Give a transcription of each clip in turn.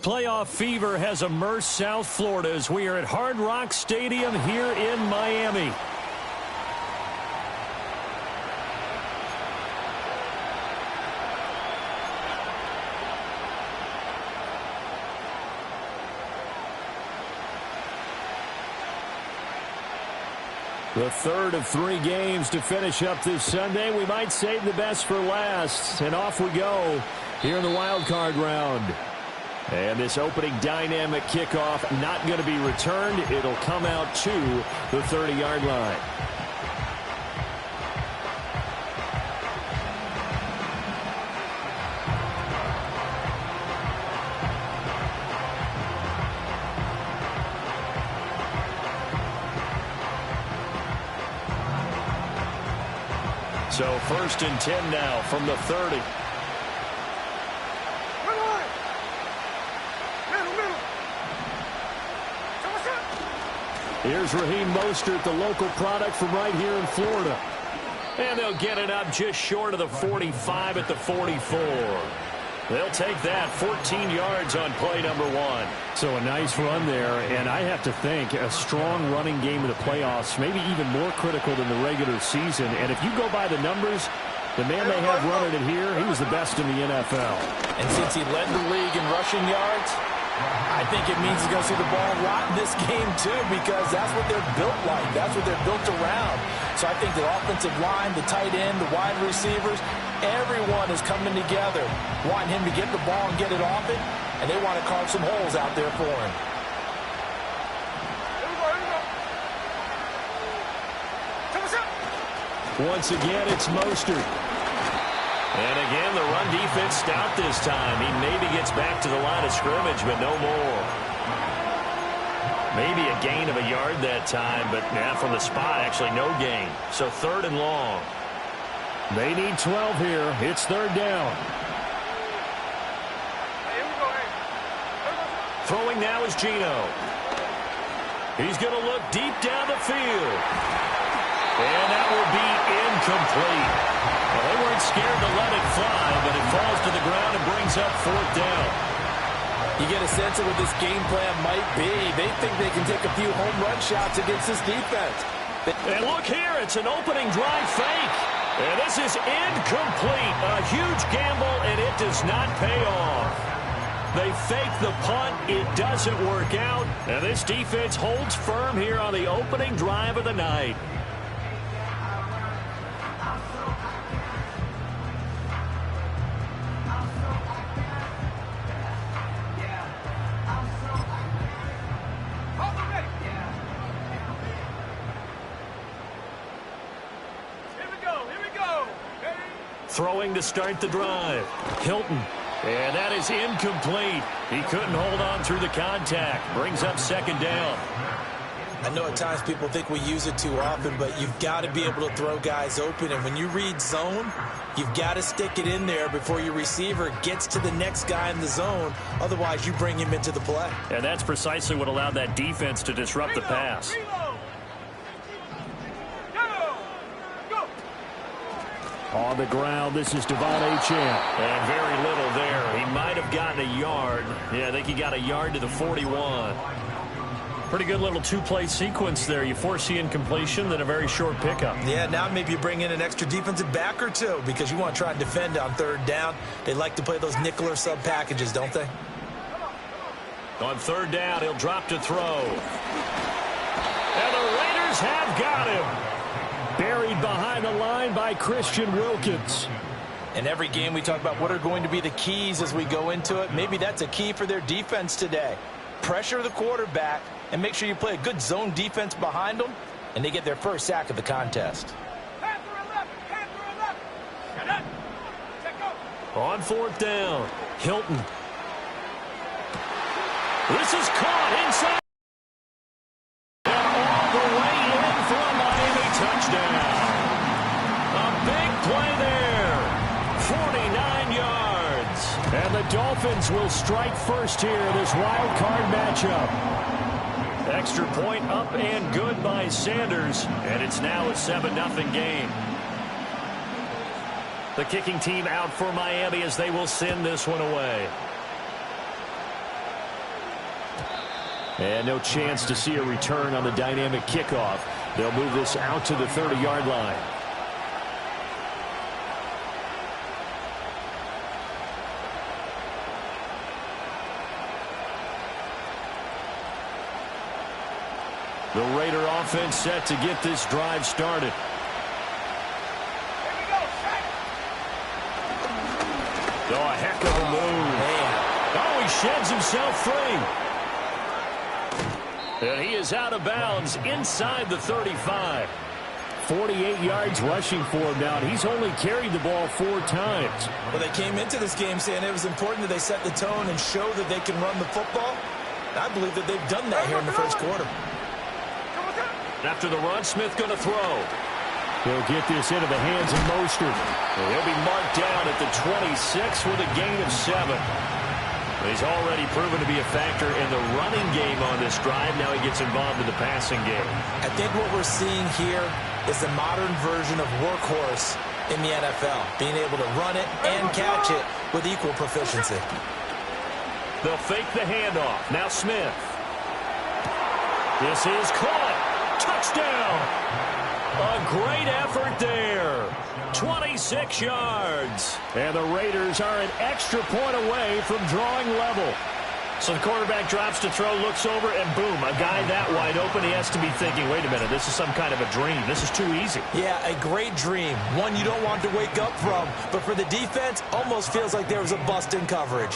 Playoff fever has immersed South Florida as we are at Hard Rock Stadium here in Miami. The third of 3 games to finish up this Sunday. We might save the best for last. And off we go here in the wild card round. And this opening dynamic kickoff not going to be returned. It'll come out to the 30-yard line. So 1st and 10 now from the 30. Here's Raheem Mostert, the local product from right here in Florida. And they'll get it up just short of the 45 at the 44. They'll take that 14 yards on play number 1. So a nice run there, and I have to think a strong running game in the playoffs, maybe even more critical than the regular season. And if you go by the numbers, the man they have running it here, he was the best in the NFL. And since he led the league in rushing yards, I think it means he's going to see the ball a lot in this game, too, because that's what they're built like. That's what they're built around. So I think the offensive line, the tight end, the wide receivers, everyone is coming together, wanting him to get the ball and get it off it, and they want to carve some holes out there for him. Once again, it's Mostert. And again, the run defense stout this time. He maybe gets back to the line of scrimmage, but no more. Maybe a gain of a yard that time, but now from the spot, actually no gain. So 3rd and long. They need 12 here. It's 3rd down. Throwing now is Geno. He's going to look deep down the field. And that will be incomplete. Well, they weren't scared to let it fly, but it falls to the ground and brings up 4th down. You get a sense of what this game plan might be. They think they can take a few home run shots against this defense. And look here, it's an opening drive fake. And this is incomplete. A huge gamble, and it does not pay off. They fake the punt. It doesn't work out. And this defense holds firm here on the opening drive of the night. Throwing to start the drive. Hilton. And that is incomplete. He couldn't hold on through the contact. Brings up 2nd down. I know at times people think we use it too often, but you've got to be able to throw guys open. And when you read zone, you've got to stick it in there before your receiver gets to the next guy in the zone. Otherwise, you bring him into the play. And that's precisely what allowed that defense to disrupt the pass. On the ground, this is Devon Achane. And very little there. He might have gotten a yard. Yeah, I think he got a yard to the 41. Pretty good little 2-play sequence there. You force the incompletion, then a very short pickup. Yeah, now maybe you bring in an extra defensive back or two because you want to try and defend on 3rd down. They like to play those nickel or sub packages, don't they? On 3rd down, he'll drop to throw. And the Raiders have got him. Buried behind the line by Christian Wilkins. In every game we talk about what are going to be the keys as we go into it. Maybe that's a key for their defense today. Pressure the quarterback and make sure you play a good zone defense behind them, and they get their first sack of the contest. On 4th down, Hilton. This is caught inside. Touchdown. A big play there. 49 yards. And the Dolphins will strike first here in this wild card matchup. Extra point up and good by Sanders. And it's now a 7-0 game. The kicking team out for Miami as they will send this one away. And no chance to see a return on the dynamic kickoff. They'll move this out to the 30-yard line. The Raider offense set to get this drive started. Oh, a heck of a move. Oh, he sheds himself free. And he is out of bounds inside the 35. 48 yards rushing for him now, and he's only carried the ball 4 times. Well, they came into this game saying it was important that they set the tone and show that they can run the football. I believe that they've done that here in the first quarter. After the run, Smith going to throw. He'll get this into the hands of Mostert. And he'll be marked down at the 26 with a gain of 7. He's already proven to be a factor in the running game on this drive. Now he gets involved in the passing game. I think what we're seeing here is the modern version of workhorse in the NFL, being able to run it and catch it with equal proficiency. They'll fake the handoff. Now Smith. This is caught. Touchdown. A great effort there. 26 yards. And the Raiders are an extra point away from drawing level. So the quarterback drops to throw, looks over, and boom, a guy that wide open. He has to be thinking, wait a minute, this is some kind of a dream. This is too easy. Yeah, a great dream. One you don't want to wake up from. But for the defense, almost feels like there was a bust in coverage.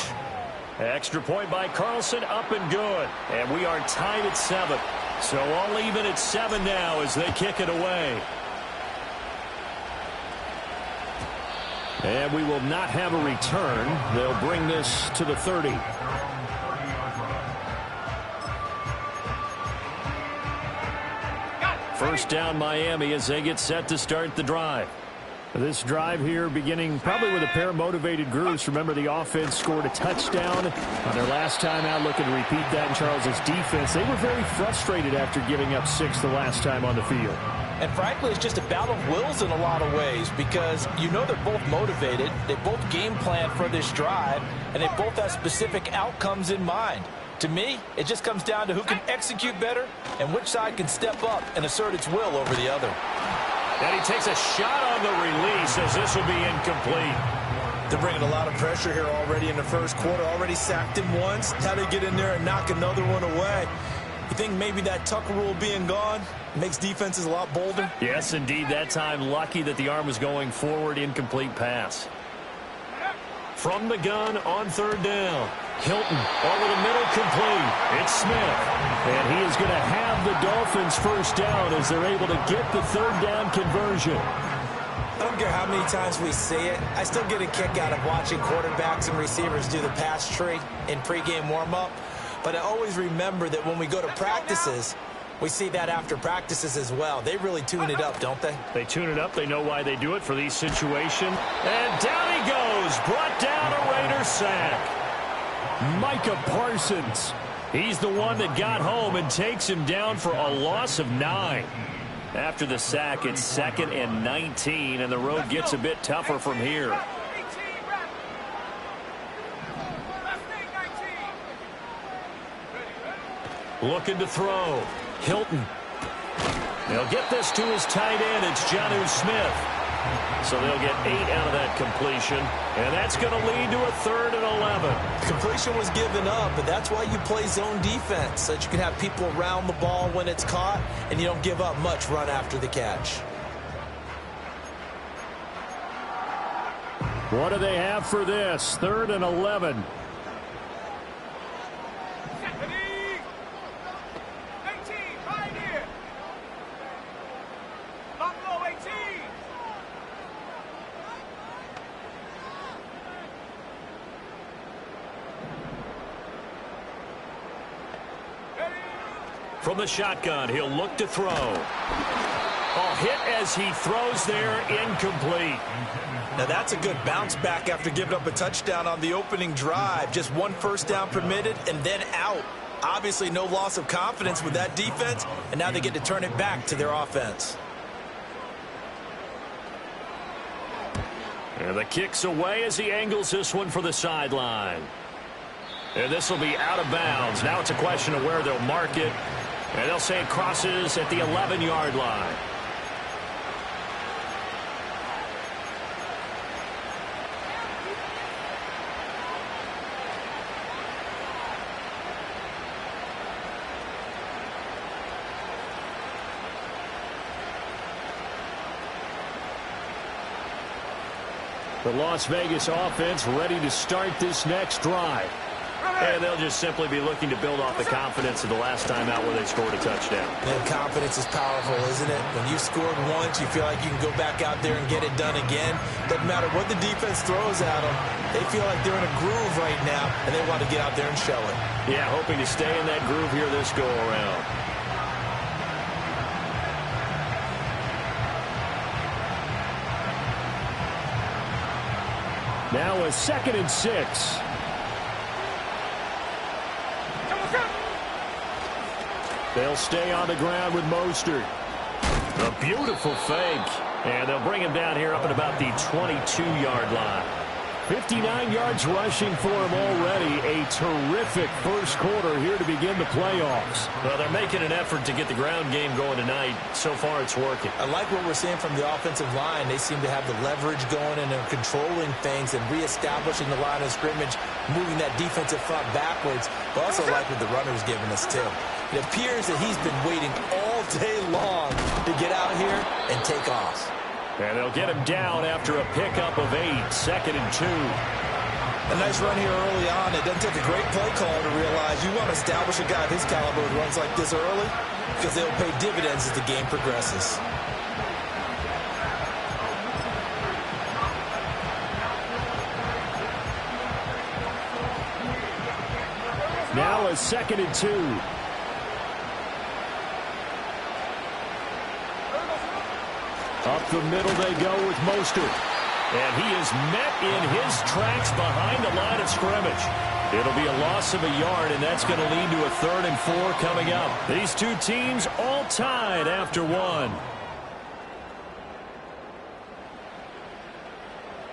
Extra point by Carlson, up and good. And we are tied at 7. So all even at 7 now as they kick it away. And we will not have a return. They'll bring this to the 30. First down Miami as they get set to start the drive. This drive here beginning probably with a pair of motivated groups. Remember, the offense scored a touchdown on their last time out, looking to repeat that in Charles's defense. They were very frustrated after giving up 6 the last time on the field. And frankly, it's just a battle of wills in a lot of ways because you know they're both motivated. They both game plan for this drive, and they both have specific outcomes in mind. To me, it just comes down to who can execute better and which side can step up and assert its will over the other. And he takes a shot on the release as this will be incomplete. They're bringing a lot of pressure here already in the first quarter. Already sacked him once. How to get in there and knock another one away. You think maybe that Tucker rule being gone makes defenses a lot bolder? Yes, indeed. That time, lucky that the arm was going forward. Incomplete pass. From the gun on 3rd down. Hilton over the middle, complete. It's Smith. And he is going to have the Dolphins first down as they're able to get the 3rd down conversion. I don't care how many times we see it. I still get a kick out of watching quarterbacks and receivers do the pass tree in pregame warm-up. But I always remember that when we go to practices, we see that after practices as well. They really tune it up, don't they? They tune it up. They know why they do it for these situations. And down he goes. Brought down a Raider sack. Micah Parsons. He's the one that got home and takes him down for a loss of 9. After the sack, it's 2nd and 19, and the road gets a bit tougher from here. Looking to throw. Hilton. They'll get this to his tight end. It's Jonnu Smith. So they'll get 8 out of that completion. And that's going to lead to a 3rd and 11. Completion was given up, but that's why you play zone defense, so that you can have people around the ball when it's caught, and you don't give up much run after the catch. What do they have for this? 3rd and 11. From the shotgun, he'll look to throw. A hit as he throws there, incomplete. Now that's a good bounce back after giving up a touchdown on the opening drive. Just 1 first down permitted and then out. Obviously no loss of confidence with that defense, and now they get to turn it back to their offense. And the kick's away as he angles this one for the sideline. And this will be out of bounds. Now it's a question of where they'll mark it. And they'll say it crosses at the 11-yard line. The Las Vegas offense ready to start this next drive. And they'll just simply be looking to build off the confidence of the last time out where they scored a touchdown. And confidence is powerful, isn't it? When you've scored once, you feel like you can go back out there and get it done again. Doesn't matter what the defense throws at them. They feel like they're in a groove right now, and they want to get out there and show it. Yeah, hoping to stay in that groove here this go-around. Now a 2nd and 6. They'll stay on the ground with Mostert. A beautiful fake. And they'll bring him down here up at about the 22-yard line. 59 yards rushing for him already. A terrific first quarter here to begin the playoffs. Well, they're making an effort to get the ground game going tonight. So far, it's working. I like what we're seeing from the offensive line. They seem to have the leverage going, and they're controlling things and reestablishing the line of scrimmage, moving that defensive front backwards. But also like what the runner's giving us, too. It appears that he's been waiting all day long to get out here and take off. And they'll get him down after a pickup of 8, 2nd and 2. A nice run here early on. It doesn't take a great play caller to realize you want to establish a guy of his caliber who runs like this early because they'll pay dividends as the game progresses. Now a 2nd and 2. Up the middle they go with Mostert. And he is met in his tracks behind the line of scrimmage. It'll be a loss of a yard, and that's going to lead to a 3rd and 4 coming up. These two teams all tied after 1.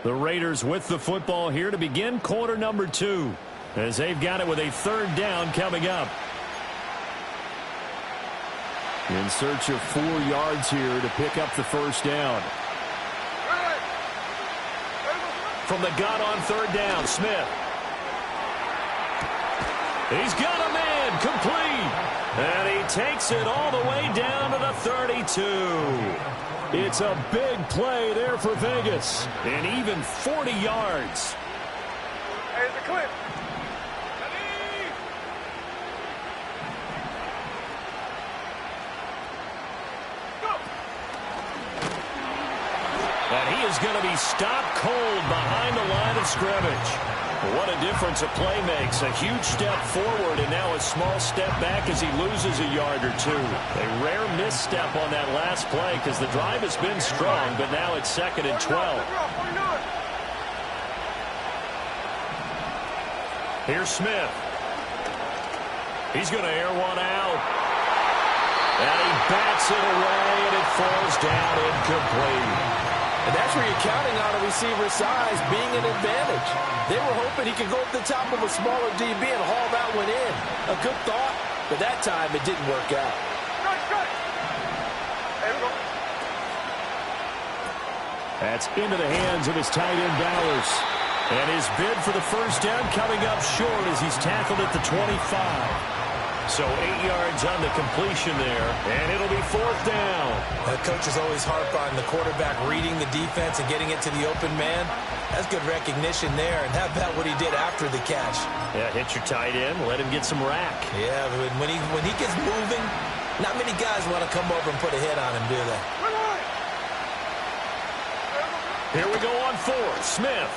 The Raiders with the football here to begin quarter number 2, as they've got it with a 3rd down coming up. In search of 4 yards here to pick up the first down. From the gun on 3rd down, Smith. He's got a man, complete. And he takes it all the way down to the 32. It's a big play there for Vegas. And even 40 yards. Here's the clip. And he is going to be stopped cold behind the line of scrimmage. What a difference a play makes. A huge step forward and now a small step back as he loses a yard or 2. A rare misstep on that last play because the drive has been strong, but now it's 2nd and 12. Here's Smith. He's going to air one out. And he bats it away, and it falls down incomplete. And that's where you're counting on a receiver's size being an advantage. They were hoping he could go up the top of a smaller DB and haul that one in. A good thought, but that time it didn't work out. That's into the hands of his tight end, Bowers. And his bid for the first down coming up short as he's tackled at the 25. So 8 yards on the completion there, and it'll be 4th down. The coaches always harp on the quarterback reading the defense and getting it to the open man. That's good recognition there, and how about what he did after the catch? Yeah, hit your tight end, let him get some rack. Yeah, but when he gets moving, not many guys want to come over and put a hit on him, do they? Here we go on 4th. Smith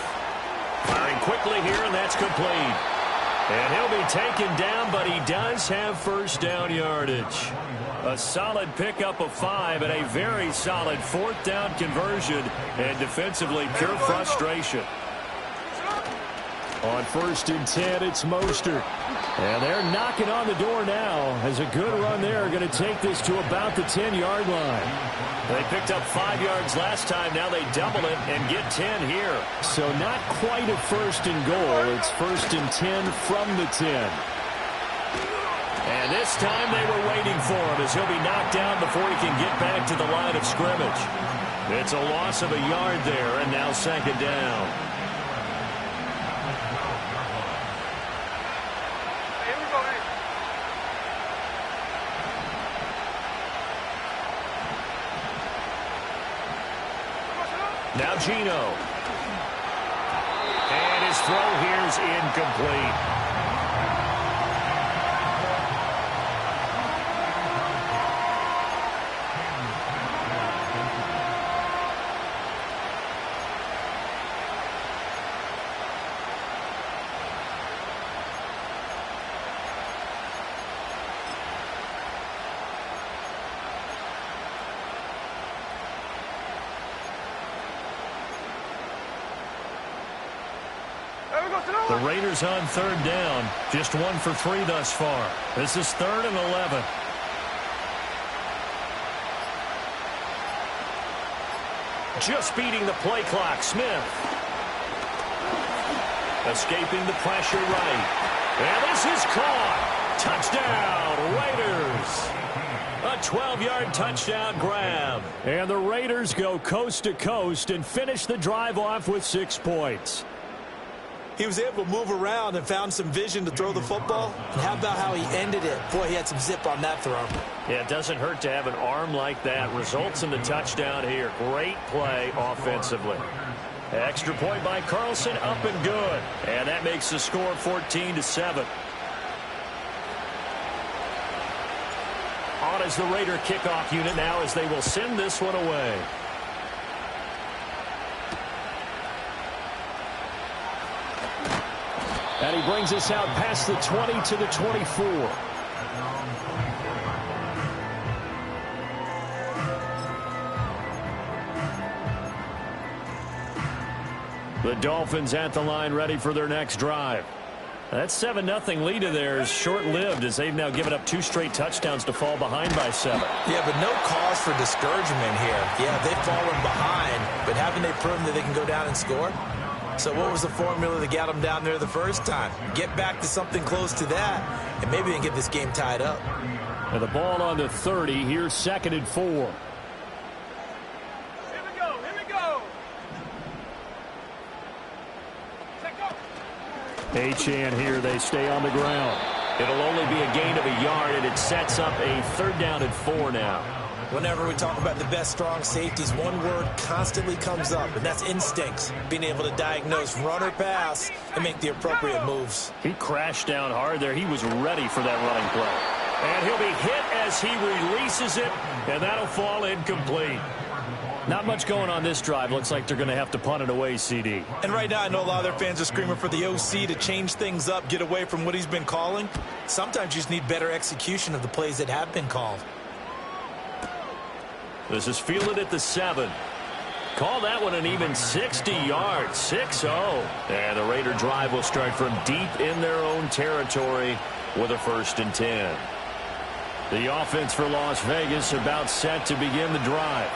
firing quickly here, and that's complete. And he'll be taken down, but he does have first down yardage. A solid pickup of 5 and a very solid 4th down conversion. And defensively, pure frustration. On 1st and 10, it's Mostert. And they're knocking on the door now as a good run there. Going to take this to about the 10-yard line. They picked up 5 yards last time. Now they double it and get 10 here. So not quite a 1st and goal. It's 1st and 10 from the 10. And this time they were waiting for him as he'll be knocked down before he can get back to the line of scrimmage. It's a loss of a yard there, and now 2nd down. Now Gino. And his throw here's incomplete. The Raiders on 3rd down. Just 1 for 3 thus far. This is 3rd and 11. Just beating the play clock. Smith. Escaping the pressure right. And this is caught. Touchdown, Raiders. A 12-yard touchdown grab. And the Raiders go coast to coast and finish the drive off with 6 points. He was able to move around and found some vision to throw the football. And how about how he ended it? Boy, he had some zip on that throw. Yeah, it doesn't hurt to have an arm like that. Results in the touchdown here. Great play offensively. Extra point by Carlson, up and good. And that makes the score 14-7. On as the Raider kickoff unit now as they will send this one away. And he brings us out past the 20 to the 24. The Dolphins at the line ready for their next drive. That 7-0 lead of theirs short-lived as they've now given up 2 straight touchdowns to fall behind by 7. Yeah, but no cause for discouragement here. Yeah, they've fallen behind, but haven't they proven that they can go down and score? So what was the formula that got them down there the first time? Get back to something close to that, and maybe they can get this game tied up. And the ball on the 30. Here's 2nd and 4. Here we go. Achane here. They stay on the ground. It'll only be a gain of a yard, and it sets up a 3rd down and 4 now. Whenever we talk about the best strong safeties, one word constantly comes up, and that's instincts. Being able to diagnose run or pass and make the appropriate moves. He crashed down hard there. He was ready for that running play. And he'll be hit as he releases it, and that'll fall incomplete. Not much going on this drive. Looks like they're going to have to punt it away, CD. And right now, I know a lot of their fans are screaming for the OC to change things up, get away from what he's been calling. Sometimes you just need better execution of the plays that have been called. This is fielded at the 7. Call that one an even 60 yards. 6-0. And the Raider drive will start from deep in their own territory with a 1st and 10. The offense for Las Vegas about set to begin the drive.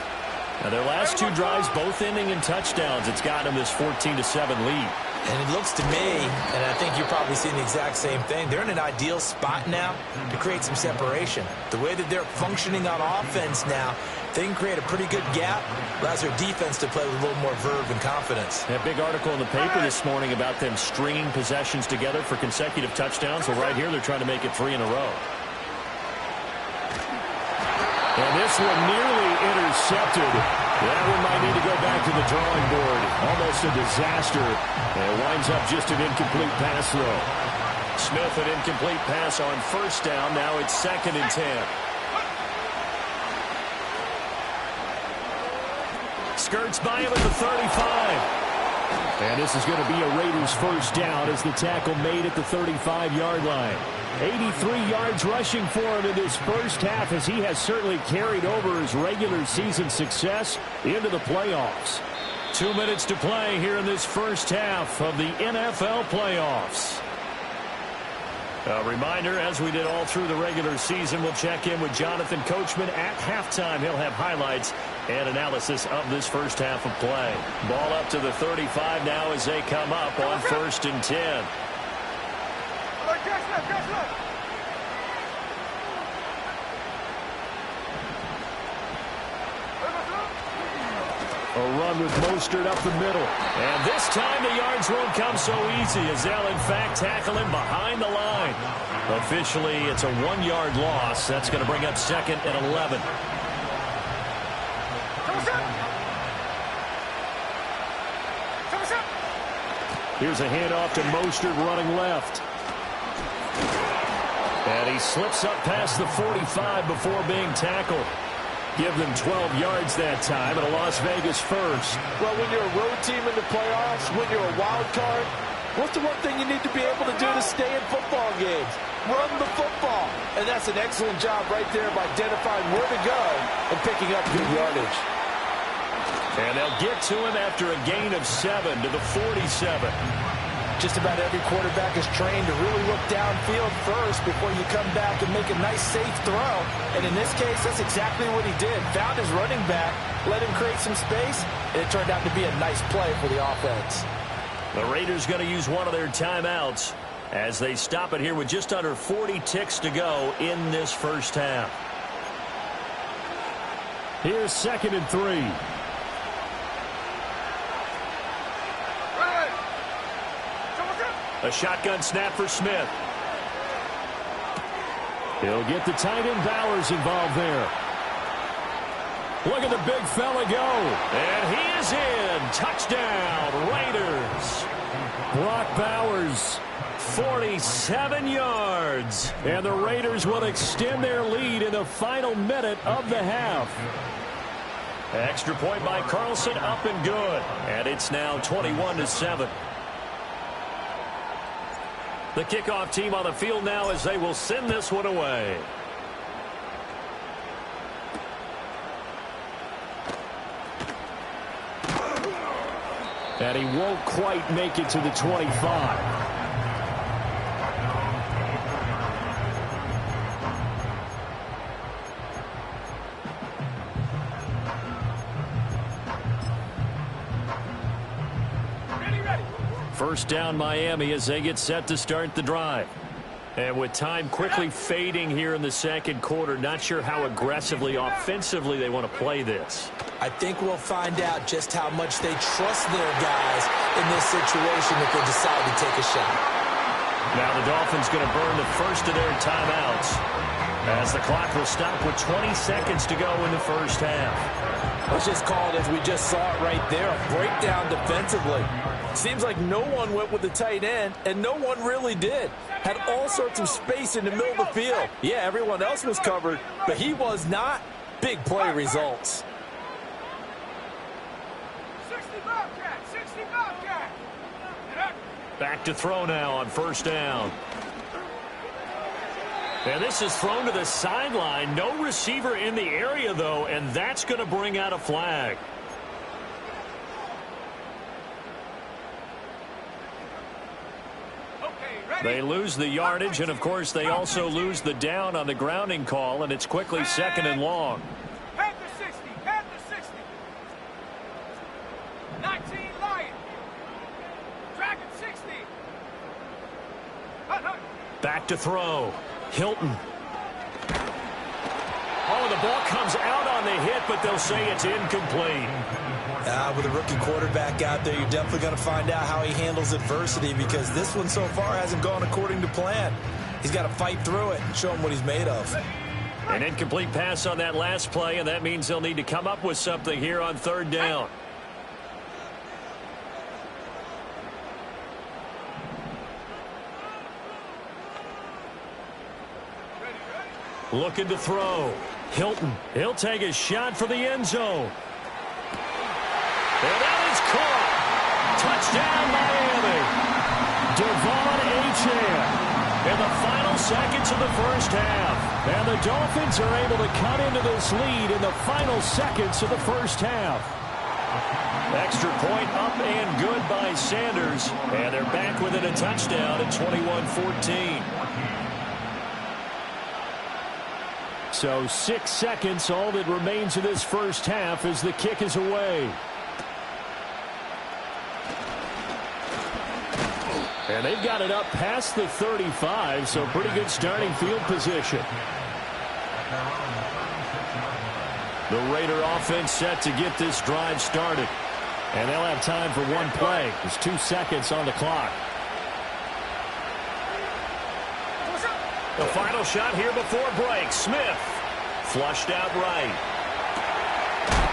Now their last 2 drives both ending in touchdowns. It's gotten them this 14-7 lead. And it looks to me, and I think you're probably seeing the exact same thing, they're in an ideal spot now to create some separation. The way that they're functioning on offense now, they can create a pretty good gap, allows their defense to play with a little more verve and confidence. That big article in the paper this morning about them stringing possessions together for consecutive touchdowns. Well, right here they're trying to make it 3 in a row. And this one nearly intercepted. That one might need to go back to the drawing board. Almost a disaster. And it winds up just an incomplete pass throw. Smith, an incomplete pass on 1st down. Now it's 2nd and 10. Skirts by him at the 35. And this is going to be a Raiders 1st down as the tackle made at the 35-yard line. 83 yards rushing for him in this first half as he has certainly carried over his regular season success into the playoffs. 2 minutes to play here in this first half of the NFL playoffs. A reminder, as we did all through the regular season, we'll check in with Jonathan Coachman at halftime. He'll have highlights and analysis of this first half of play. Ball up to the 35 now as they come up on 1st and 10. A run with Mostert up the middle. And this time the yards won't come so easy as they'll, in fact, tackle him behind the line. Officially, it's a 1-yard loss. That's going to bring up 2nd and 11. Here's a handoff to Mostert running left. And he slips up past the 45 before being tackled. Give them 12 yards that time at a Las Vegas first. Well, when you're a road team in the playoffs, when you're a wild card, what's the one thing you need to be able to do to stay in football games? Run the football. And that's an excellent job right there of identifying where to go and picking up good yardage. And they'll get to him after a gain of 7 to the 47. Just about every quarterback is trained to really look downfield first before you come back and make a nice, safe throw. And in this case, that's exactly what he did. Found his running back, let him create some space, and it turned out to be a nice play for the offense. The Raiders going to use one of their timeouts as they stop it here with just under 40 ticks to go in this first half. Here's 2nd and 3. A shotgun snap for Smith. He'll get the tight end Bowers involved there. Look at the big fella go. And he is in. Touchdown, Raiders. Brock Bowers, 47 yards. And the Raiders will extend their lead in the final minute of the half. Extra point by Carlson, up and good. And it's now 21-7. The kickoff team on the field now as they will send this one away. And he won't quite make it to the 25. First down Miami as they get set to start the drive. And with time quickly fading here in the second quarter, not sure how aggressively, offensively they want to play this. I think we'll find out just how much they trust their guys in this situation if they decide to take a shot. Now the Dolphins going to burn the first of their timeouts as the clock will stop with 20 seconds to go in the first half. Let's just call it as we just saw it right there, a breakdown defensively. Seems like no one went with the tight end, and no one really did. Had all sorts of space in the middle of the field. Yeah, everyone else was covered, but he was not. Big play results. 60 Bobcat, 60 Bobcat. Back to throw now on first down. And this is thrown to the sideline. No receiver in the area, though, and that's going to bring out a flag. They lose the yardage, and, of course, they also lose the down on the grounding call, and it's quickly 2nd and long. Panther 60, Panther 60. 19 Lion. Dragon 60. Back to throw. Hilton. Oh, the ball comes out on the hit, but they'll say it's incomplete. With a rookie quarterback out there, you're definitely going to find out how he handles adversity because this one so far hasn't gone according to plan. He's got to fight through it and show him what he's made of. An incomplete pass on that last play, and that means they'll need to come up with something here on 3rd down. Looking to throw. Hilton. He'll take a shot for the end zone. And that is caught. Touchdown, Miami. Devon Achane in the final seconds of the first half. And the Dolphins are able to cut into this lead in the final seconds of the first half. Extra point up and good by Sanders. And they're back within a touchdown at 21-14. So 6 seconds, all that remains of this first half as the kick is away. And they've got it up past the 35, so pretty good starting field position. The Raider offense set to get this drive started. And they'll have time for one play. There's 2 seconds on the clock. The final shot here before break. Smith flushed out right.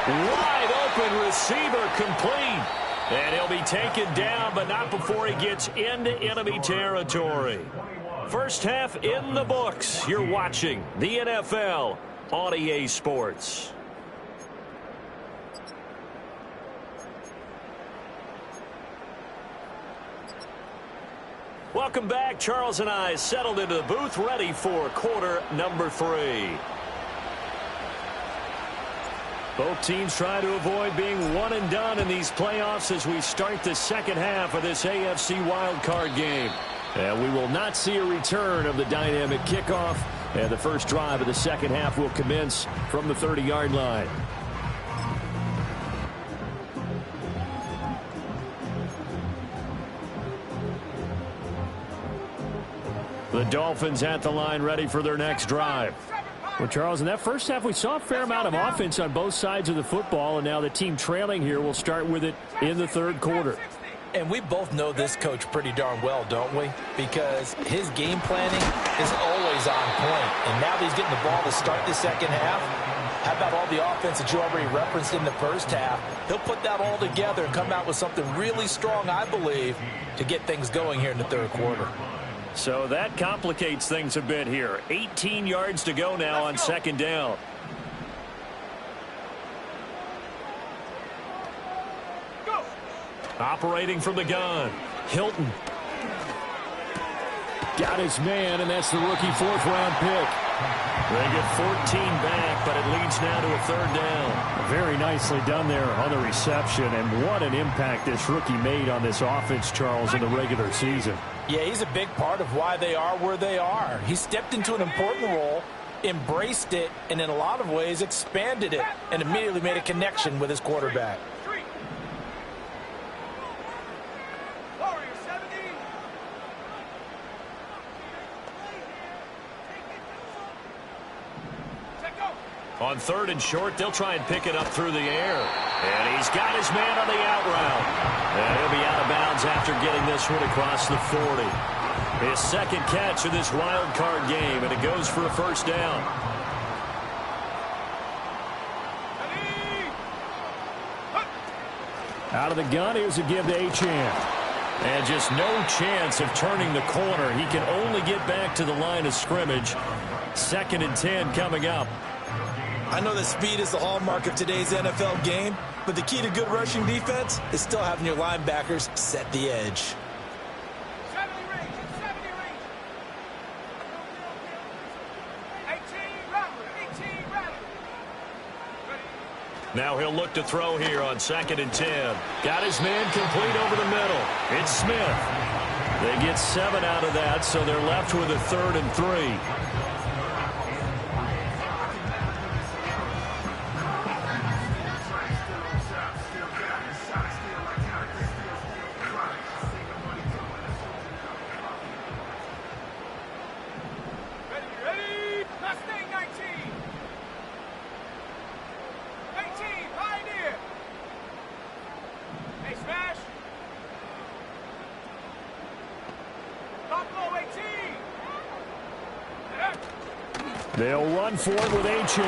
Wide open receiver complete. And he'll be taken down, but not before he gets into enemy territory. First half in the books. You're watching the NFL on EA Sports. Welcome back. Charles and I settled into the booth, ready for quarter number 3. Both teams try to avoid being one and done in these playoffs as we start the second half of this AFC wildcard game. And we will not see a return of the dynamic kickoff. And the first drive of the second half will commence from the 30-yard line. The Dolphins at the line, ready for their next drive. Well, Charles, in that first half, we saw a fair amount of offense on both sides of the football, and now the team trailing here will start with it in the third quarter. And we both know this coach pretty darn well, don't we? Because his game planning is always on point. And now that he's getting the ball to start the second half, how about all the offense that you already referenced in the first half? He'll put that all together and come out with something really strong, I believe, to get things going here in the third quarter. So that complicates things a bit here. 18 yards to go now on second down. Go. Operating from the gun. Hilton. Got his man, and that's the rookie fourth-round pick. They get 14 back, but it leads now to a third down. Very nicely done there on the reception, and what an impact this rookie made on this offense, Charles, in the regular season. Yeah, he's a big part of why they are where they are. He stepped into an important role, embraced it, and in a lot of ways expanded it, and immediately made a connection with his quarterback. On third and short, they'll try and pick it up through the air. And he's got his man on the out route. And he'll be out of bounds after getting this one across the 40. His second catch of this wild card game, and it goes for a first down. Out of the gun, here's a give to Achane. And just no chance of turning the corner. He can only get back to the line of scrimmage. 2nd and 10 coming up. I know that speed is the hallmark of today's NFL game, but the key to good rushing defense is still having your linebackers set the edge. 70 range. 18 rattle. Now he'll look to throw here on 2nd and 10. Got his man complete over the middle. It's Smith. They get 7 out of that, so they're left with a 3rd and 3. They'll run for it with Achane.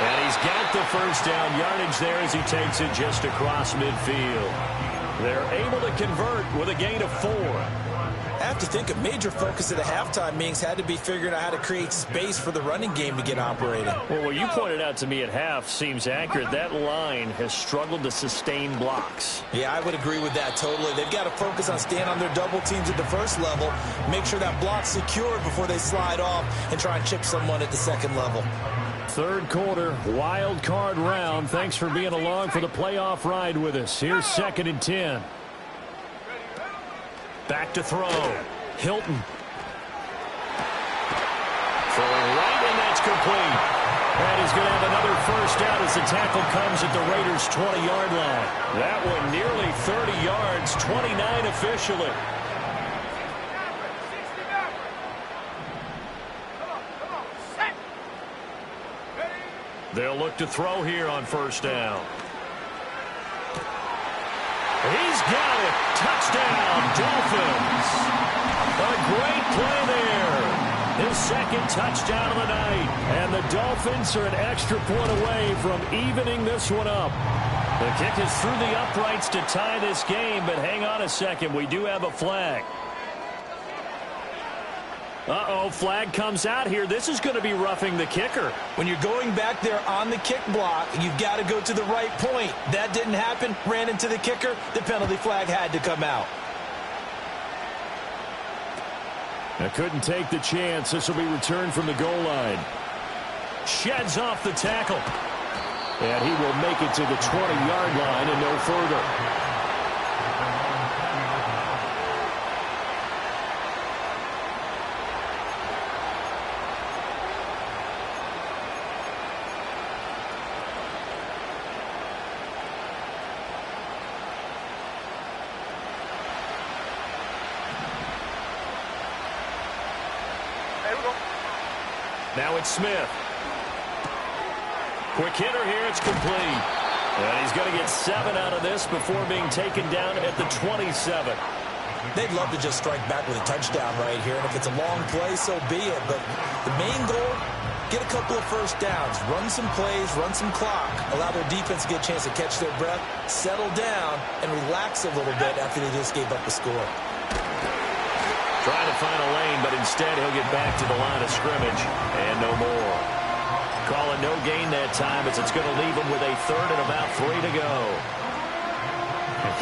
And he's got the first down yardage there as he takes it just across midfield. They're able to convert with a gain of 4. I have to think a major focus of the halftime meetings had to be figuring out how to create space for the running game to get operating. Well, what you pointed out to me at half seems accurate. That line has struggled to sustain blocks. Yeah, I would agree with that totally. They've got to focus on staying on their double teams at the first level, make sure that block's secure before they slide off and try and chip someone at the second level. Third quarter, wild card round. Thanks for being along for the playoff ride with us. Here's 2nd and 10. Back to throw. Hilton. Throwing right, and that's complete. And he's going to have another first down as the tackle comes at the Raiders' 20-yard line. That one nearly 30 yards, 29 officially. They'll look to throw here on first down. He's got it. Touchdown, Dolphins. A great play there. His second touchdown of the night. And the Dolphins are an extra point away from evening this one up. The kick is through the uprights to tie this game, but hang on a second. We do have a flag. Uh-oh, flag comes out here. This is going to be roughing the kicker. When you're going back there on the kick block, you've got to go to the right point. That didn't happen. Ran into the kicker. The penalty flag had to come out. I couldn't take the chance. This will be returned from the goal line. Sheds off the tackle. And he will make it to the 20-yard line and no further. Now it's Smith. Quick hitter here. It's complete. And he's going to get 7 out of this before being taken down at the 27. They'd love to just strike back with a touchdown right here. And if it's a long play, so be it. But the main goal, get a couple of first downs. Run some plays, run some clock. Allow their defense to get a chance to catch their breath, settle down, and relax a little bit after they just gave up the score. Trying to find a lane, but instead he'll get back to the line of scrimmage and no more. Calling no gain that time as it's going to leave him with a third and about 3 to go.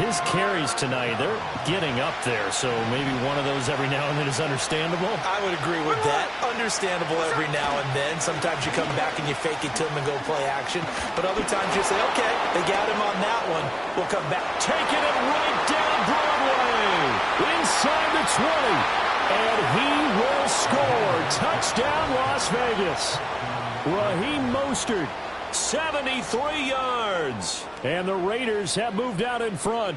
His carries tonight, they're getting up there, so maybe one of those every now and then is understandable. I would agree with that. Understandable every now and then. Sometimes you come back and you fake it to him and go play action. But other times you say, okay, they got him on that one. We'll come back. Taking it right down Broadway. Inside the 20. And he will score. Touchdown, Las Vegas. Raheem Mostert, 73 yards. And the Raiders have moved out in front.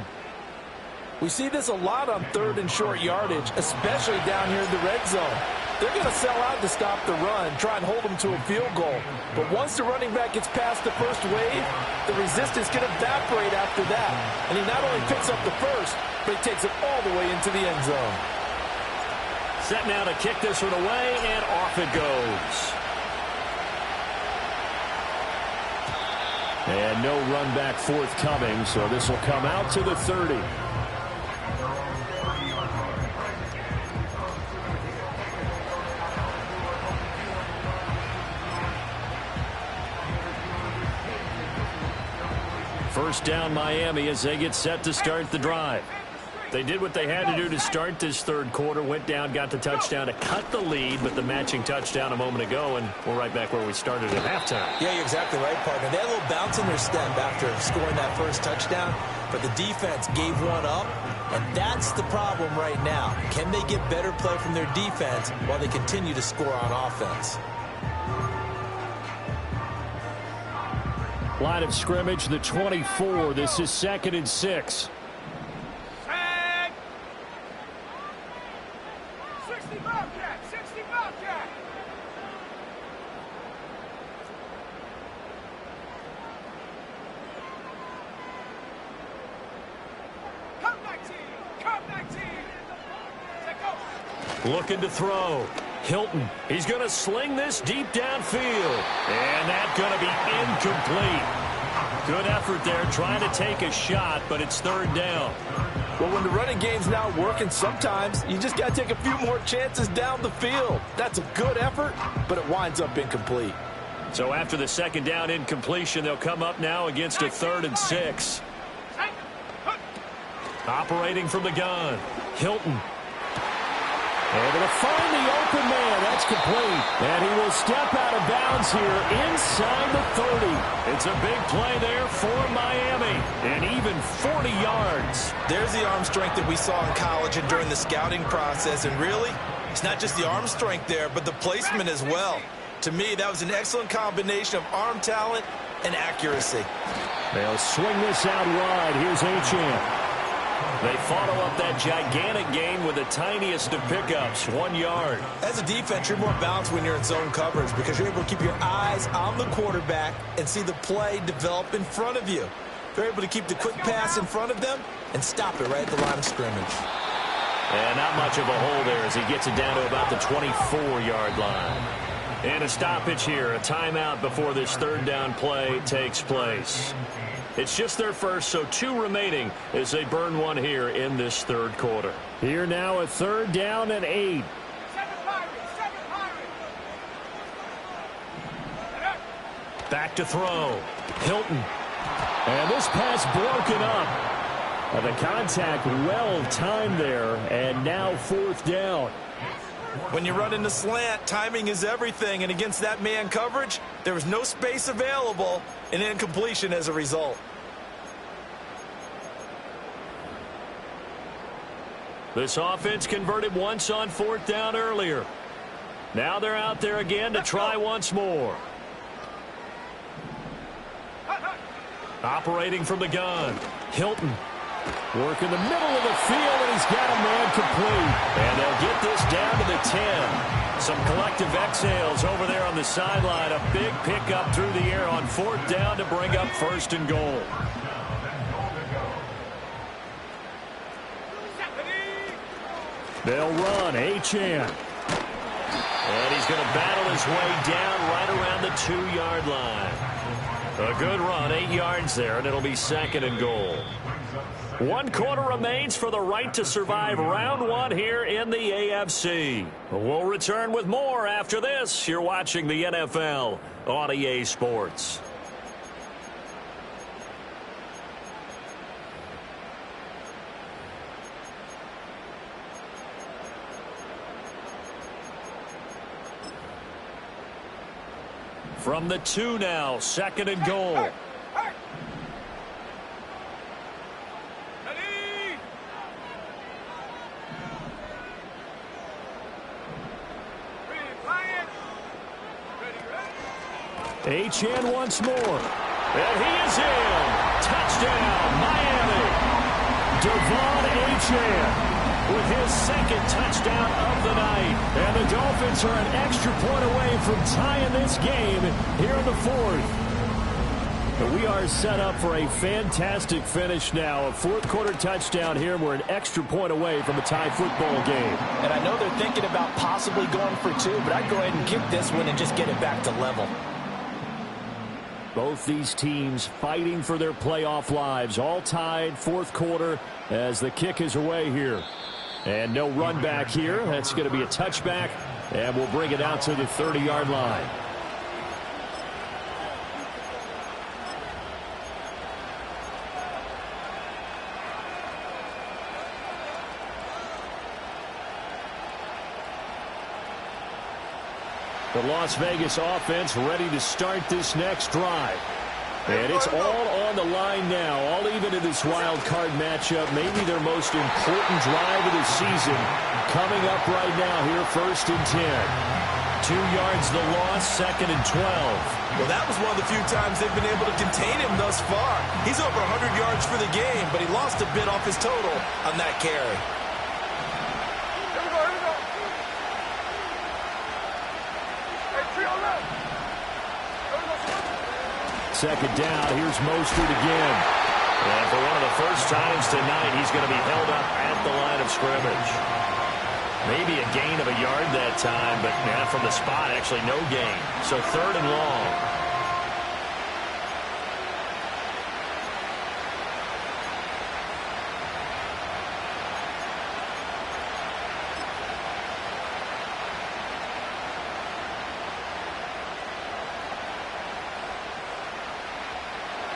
We see this a lot on 3rd and short yardage, especially down here in the red zone. They're going to sell out to stop the run, try and hold them to a field goal. But once the running back gets past the first wave, the resistance can evaporate after that. And he not only picks up the first, but he takes it all the way into the end zone. Set now to kick this one away, and off it goes. And no run back forthcoming, so this will come out to the 30. First down Miami as they get set to start the drive. They did what they had to do to start this third quarter. Went down, got the touchdown to cut the lead, but the matching touchdown a moment ago, and we're right back where we started at halftime. Yeah, you're exactly right, partner. They had a little bounce in their step after scoring that first touchdown, but the defense gave one up, and that's the problem right now. Can they get better play from their defense while they continue to score on offense? Line of scrimmage, the 24. This is 2nd and 6. 60 Bobcat! 60 Bobcat! Come back team! Come back team! Take go! Looking to throw. Hilton. He's going to sling this deep downfield. And that's going to be incomplete. Good effort there trying to take a shot, but it's 3rd down. Well, when the running game's not working, sometimes you just got to take a few more chances down the field. That's a good effort, but it winds up incomplete. So after the 2nd down incompletion, they'll come up now against a 3rd and 6. Operating from the gun. Hilton. Able to find the open man. That's complete. And he will step out of bounds here inside the 30. It's a big play there for Miami. And even 40 yards. There's the arm strength that we saw in college and during the scouting process. And really, it's not just the arm strength there, but the placement as well. To me, that was an excellent combination of arm talent and accuracy. They'll swing this out wide. Here's Achane. They follow up that gigantic gain with the tiniest of pickups, 1 yard. As a defense, you're more balanced when you're in zone coverage because you're able to keep your eyes on the quarterback and see the play develop in front of you. They're able to keep the quick pass in front of them and stop it right at the line of scrimmage. And not much of a hole there as he gets it down to about the 24-yard line. And a stoppage here, a timeout before this third down play takes place. It's just their first, so 2 remaining as they burn one here in this third quarter. Here now, a third down and 8. 7 Pirates, 7 Pirates. Back to throw. Hilton. And this pass broken up. And the contact well timed there, and now 4th down. When you run in the slant, timing is everything, and against that man coverage, there was no space available, and incompletion as a result. This offense converted once on 4th down earlier. Now they're out there again to try once more. Operating from the gun, Hilton. Work in the middle of the field, and he's got a man complete. And they'll get this down to the 10. Some collective exhales over there on the sideline. A big pickup through the air on 4th down to bring up 1st and goal. They'll run. Achane. And he's going to battle his way down right around the 2-yard line. A good run, 8 yards there, and it'll be 2nd and goal. 1 quarter remains for the right to survive round 1 here in the AFC. We'll return with more after this. You're watching the NFL on EA Sports. From the 2 now, 2nd and goal. Achane once more. And he is in. Touchdown, Miami. Devon Achane with his 2nd touchdown of the night. And the Dolphins are an extra point away from tying this game here in the 4th. But we are set up for a fantastic finish now. A 4th quarter touchdown here. We're an extra point away from a tie football game. And I know they're thinking about possibly going for 2, but I'd go ahead and kick this one and just get it back to level. Both these teams fighting for their playoff lives. All tied, 4th quarter as the kick is away here. And no run back here. That's going to be a touchback, and we'll bring it out to the 30-yard line. The Las Vegas offense ready to start this next drive. And it's all on the line now, all even in this wild card matchup. Maybe their most important drive of the season coming up right now here, 1st and 10. 2 yards the loss, 2nd and 12. Well, that was one of the few times they've been able to contain him thus far. He's over 100 yards for the game, but he lost a bit off his total on that carry. 2nd down. Here's Mostert again. And for one of the first times tonight, he's going to be held up at the line of scrimmage. Maybe a gain of a yard that time, but from the spot, actually no gain. So 3rd and long.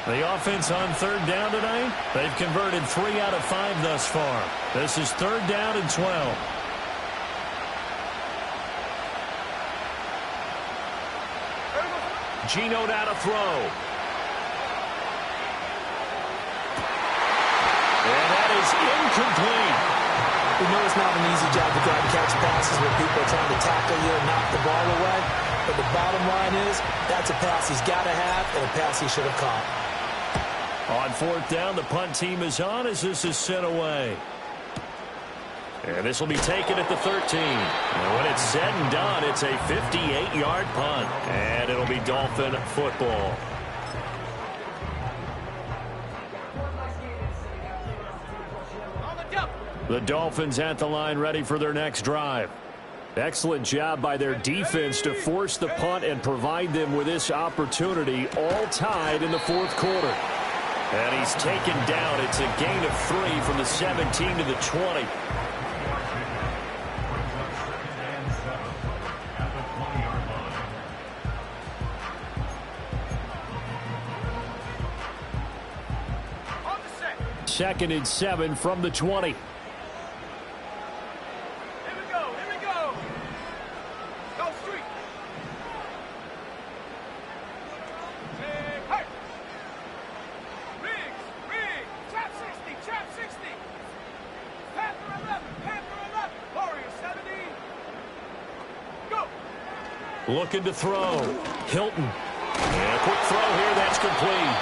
The offense on 3rd down tonight, they've converted 3 out of 5 thus far. This is 3rd down and 12. Geno now to throw. And that is incomplete. We know it's not an easy job to try to catch passes when people are trying to tackle you and knock the ball away. But the bottom line is, that's a pass he's got to have and a pass he should have caught. On fourth down, the punt team is on as this is sent away. And this will be taken at the 13. And when it's said and done, it's a 58-yard punt. And it'll be Dolphin football. The Dolphins at the line ready for their next drive. Excellent job by their defense to force the punt and provide them with this opportunity, all tied in the fourth quarter. And he's taken down. It's a gain of 3 from the 17 to the 20. Second and 7 from the 20. Looking to throw. Hilton. And a quick throw here. That's complete.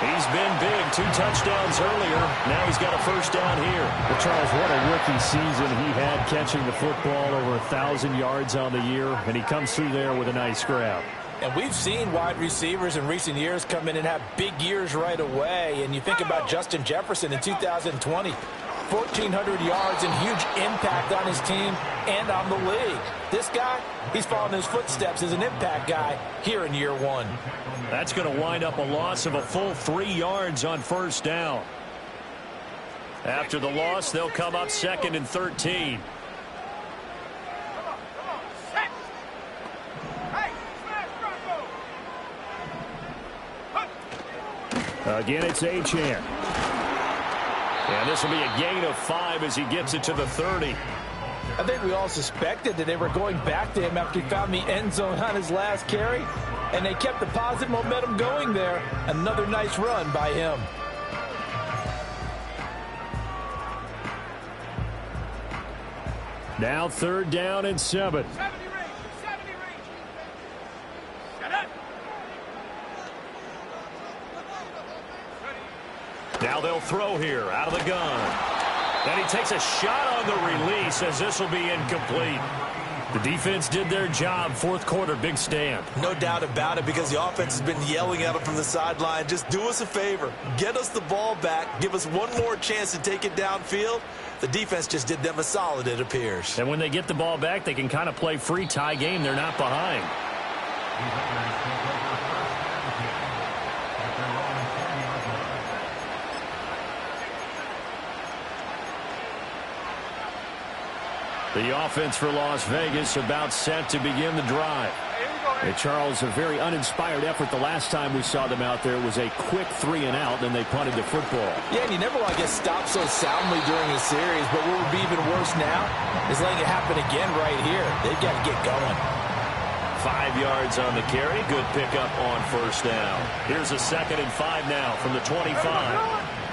He's been big. 2 touchdowns earlier. Now he's got a first down here. Well, Charles, what a rookie season he had catching the football, over 1,000 yards on the year, and he comes through there with a nice grab. And we've seen wide receivers in recent years come in and have big years right away. And you think about Justin Jefferson in 2020. 1,400 yards and huge impact on his team and on the league. This guy, he's following his footsteps as an impact guy here in year 1. That's going to wind up a loss of a full 3 yards on first down. After the loss, they'll come up second and 13. Again, it's Achane. And this will be a gain of 5 as he gets it to the 30. I think we all suspected that they were going back to him after he found the end zone on his last carry. And they kept the positive momentum going there. Another nice run by him. Now third down and 7. 70 range. Shut up. Now they'll throw here out of the gun. And he takes a shot on the release as this will be incomplete. The defense did their job. Fourth quarter, big stand. No doubt about it, because the offense has been yelling at him from the sideline. Just do us a favor. Get us the ball back. Give us one more chance to take it downfield. The defense just did them a solid, it appears. And when they get the ball back, they can kind of play free tie game. They're not behind. The offense for Las Vegas about set to begin the drive. Hey, Charles, a very uninspired effort the last time we saw them out there. It was a quick 3 and out, then they punted the football. Yeah, and you never want to get stopped so soundly during a series, but what would be even worse now is letting it happen again right here. They've got to get going. 5 yards on the carry. Good pickup on first down. Here's a 2nd and 5 now from the 25.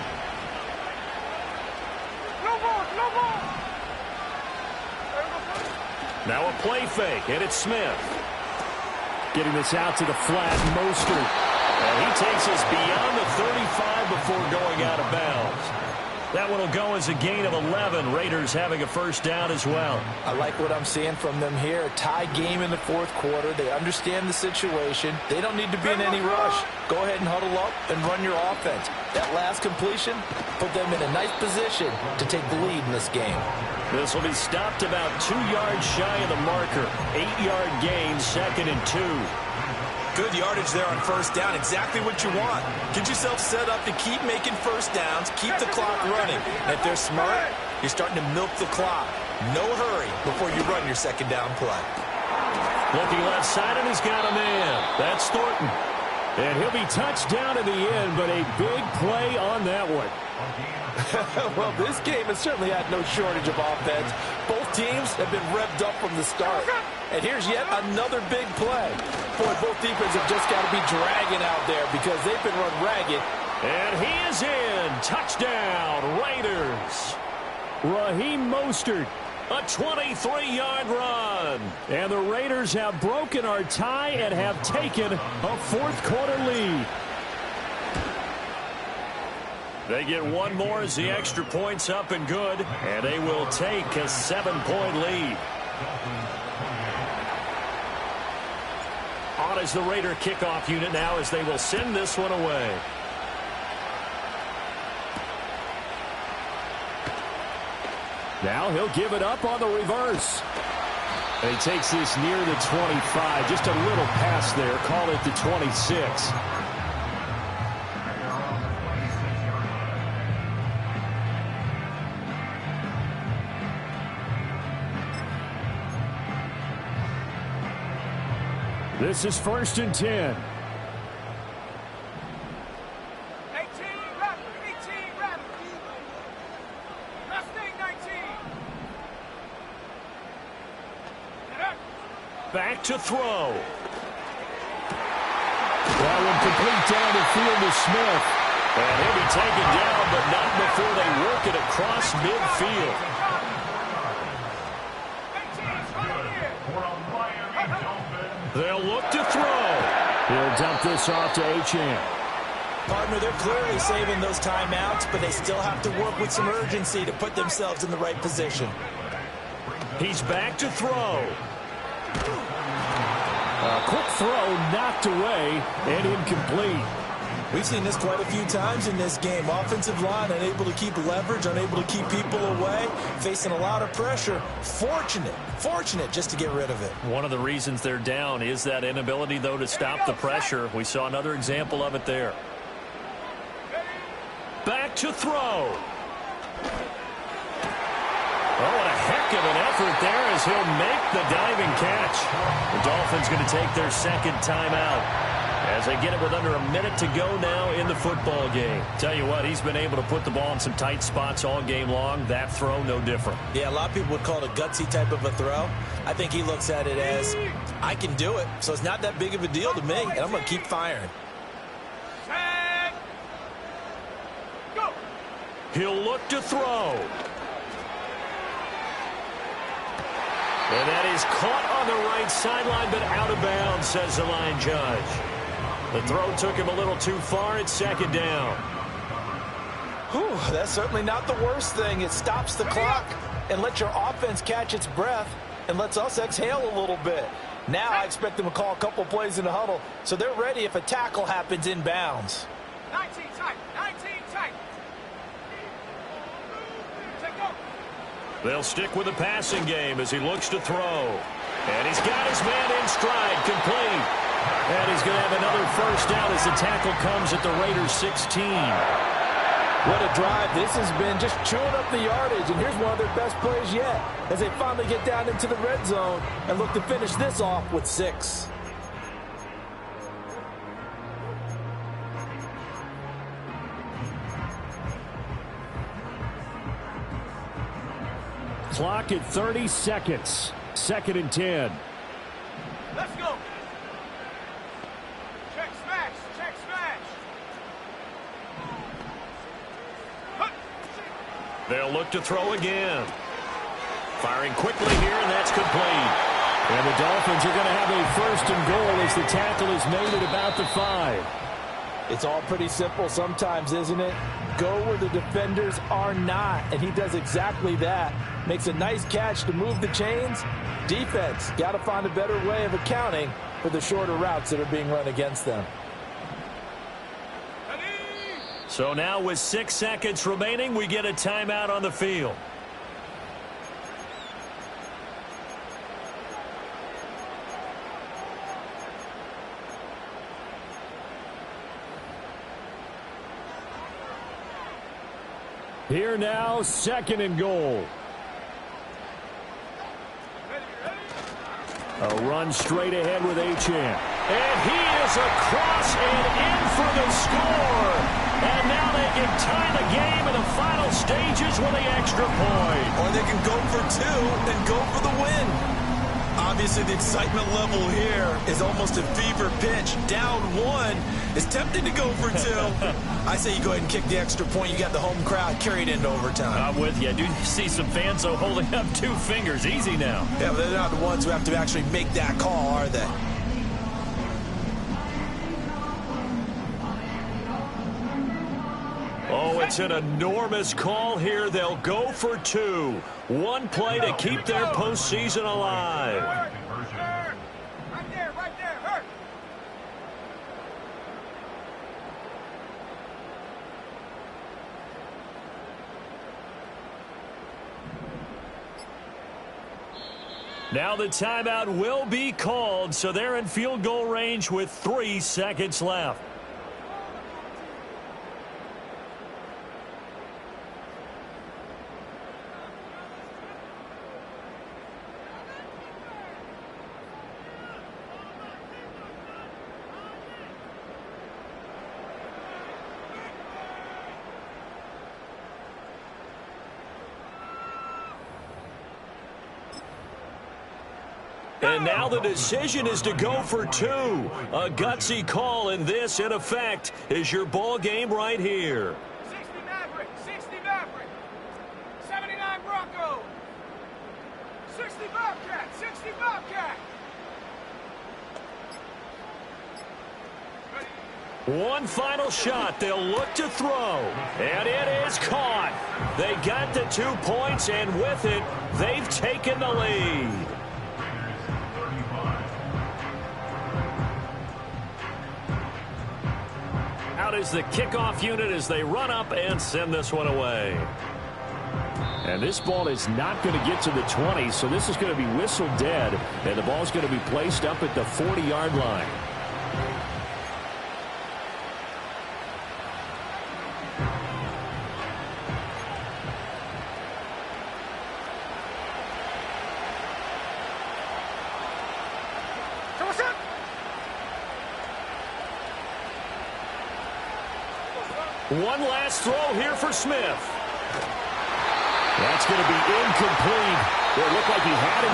Now a play fake, and it's Smith. Getting this out to the flat, Mostert. And he takes us beyond the 35 before going out of bounds. That one will go as a gain of 11. Raiders having a first down as well. I like what I'm seeing from them here. A tie game in the fourth quarter. They understand the situation. They don't need to be in any rush. Go ahead and huddle up and run your offense. That last completion put them in a nice position to take the lead in this game. This will be stopped about 2 yards shy of the marker. 8-yard gain, 2nd and 2. Good yardage there on first down. Exactly what you want. Get yourself set up to keep making first downs, keep the clock running. And if they're smart, you're starting to milk the clock. No hurry before you run your second down play. Looking left side, and he's got a man. That's Thornton. And he'll be touched down in the end, but a big play on that one. Well, this game has certainly had no shortage of offense. Both teams have been revved up from the start. And here's yet another big play. boy, both defenses have just got to be dragging out there because they've been run ragged. And he is in. Touchdown, Raiders. Raheem Mostert, a 23-yard run. And the Raiders have broken our tie and have taken a fourth-quarter lead. They get one more as the extra point's up and good, and they will take a 7-point lead. On is the Raider kickoff unit now as they will send this one away. Now he'll give it up on the reverse. And he takes this near the 25. Just a little pass there. Call it the 26. This is 1st and 10. 18 rather, 18 rather. Last thing, 19. Back to throw. That one complete down the field to Smith. And he'll be taken down, but not before they work it across midfield. They'll look to throw. He'll dump this off to Achane. Partner, they're clearly saving those timeouts, but they still have to work with some urgency to put themselves in the right position. He's back to throw. A quick throw knocked away and incomplete. We've seen this quite a few times in this game. Offensive line unable to keep leverage, unable to keep people away, facing a lot of pressure. Fortunate just to get rid of it. One of the reasons they're down is that inability, though, to stop the pressure. We saw another example of it there. Back to throw. Oh, what a heck of an effort there as he'll make the diving catch. The Dolphins going to take their second timeout as they get it with under a minute to go now in the football game. Tell you what, he's been able to put the ball in some tight spots all game long. That throw, no different. Yeah, a lot of people would call it a gutsy type of a throw. I think he looks at it as, I can do it, so it's not that big of a deal to me, and I'm going to keep firing. Set. Go. He'll look to throw. And that is caught on the right sideline, but out of bounds, says the line judge. The throw took him a little too far. It's second down. Whew, that's certainly not the worst thing. It stops the clock and lets your offense catch its breath and lets us exhale a little bit. Now I expect them to call a couple plays in the huddle, so they're ready if a tackle happens inbounds. 19 tight, 19 tight. Take go. They'll stick with the passing game as he looks to throw. And he's got his man in stride, complete. And he's going to have another first down as the tackle comes at the Raiders' 16. What a drive. This has been just chewing up the yardage, and here's one of their best plays yet as they finally get down into the red zone and look to finish this off with 6. Clock at 30 seconds. 2nd and 10. Let's go. Check smash, check smash. They'll look to throw again. Firing quickly here, and that's complete. And the Dolphins are going to have a 1st and goal as the tackle is made at about the 5. It's all pretty simple sometimes, isn't it? Go where the defenders are not, and he does exactly that. Makes a nice catch to move the chains. Defense got to find a better way of accounting for the shorter routes that are being run against them. So now with 6 seconds remaining, we get a timeout on the field. Here now, 2nd and goal. A run straight ahead with Achane. And he is across and in for the score. And now they can tie the game in the final stages with the extra point. Or they can go for 2 and go for the win. Obviously, the excitement level here is almost a fever pitch. Down one. It's tempting to go for two. I say you go ahead and kick the extra point. You got the home crowd carried into overtime. I'm with you. I do see some fans, though, holding up 2 fingers. Easy now. Yeah, but they're not the ones who have to actually make that call, are they? Oh, it's an enormous call here. They'll go for 2. One play to keep their postseason alive. Right there, hurt. Now the timeout will be called, so they're in field goal range with 3 seconds left. And now the decision is to go for 2. A gutsy call, and this, in effect, is your ball game right here. 60 Maverick, 79 Bronco. 60 Bobcat. One final shot. They'll look to throw. And it is caught. They got the 2 points, and with it, they've taken the lead. Out is the kickoff unit as they run up and send this one away. And this ball is not going to get to the 20, so this is going to be whistled dead, and the ball's going to be placed up at the 40-yard line. One last throw here for Smith. That's going to be incomplete. It looked like he had it.